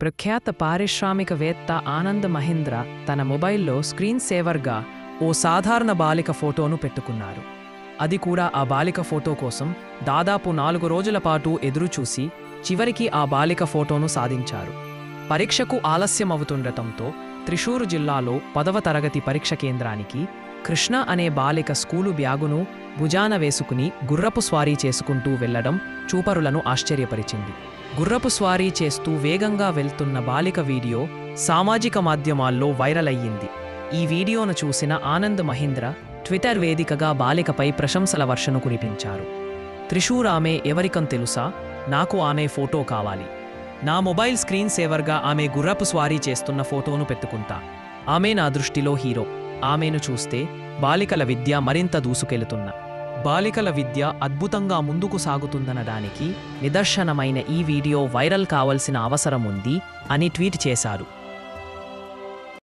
ప్రఖ్యాత పారిశ్రామికవేత్త ఆనంద్ మహీంద్ర తన మొబైల్లో స్క్రీన్ సేవర్గా ఓ సాధారణ బాలిక ఫోటోను పెట్టుకున్నారు. అది కూడా ఆ బాలిక ఫోటో కోసం దాదాపు 4 రోజుల పాటు ఎదురుచూసి చివరికి ఆ బాలిక ఫోటోను సాధించారు. పరీక్షకు ఆలస్యమవుతుండటంతో త్రిశూర్ జిల్లాలో 10వ తరగతి పరీక్ష కేంద్రానికి కృష్ణ అనే బాలిక స్కూలు బ్యాగును భుజాన వేసుకుని గుర్రపు స్వారీ చేసుకుంటూ వెళ్లడం చూపరులను ఆశ్చర్యపరిచింది. గుర్రపు స్వారీ చేస్తూ వేగంగా వెళ్తున్న బాలిక వీడియో సామాజిక మాధ్యమాల్లో వైరల్ అయ్యింది. ఈ వీడియోను చూసిన ఆనంద్ మహీంద్ర ట్విట్టర్ వేదికగా బాలికపై ప్రశంసల వర్షను కురిపించారు. త్రిశూర్ ఆమె ఎవరికం తెలుసా? నాకు ఆమె ఫోటో కావాలి. నా మొబైల్ స్క్రీన్ సేవర్గా ఆమె గుర్రపు స్వారీ చేస్తున్న ఫోటోను పెట్టుకుంటా. ఆమె నా దృష్టిలో హీరో. ఆమెను చూస్తే బాలికల విద్య మరింత దూసుకెళుతున్న బాలికల విద్య అద్భుతంగా ముందుకు సాగుతుందనడానికి నిదర్శనమైన ఈ వీడియో వైరల్ కావాల్సిన అవసరం ఉంది అని ట్వీట్ చేశారు.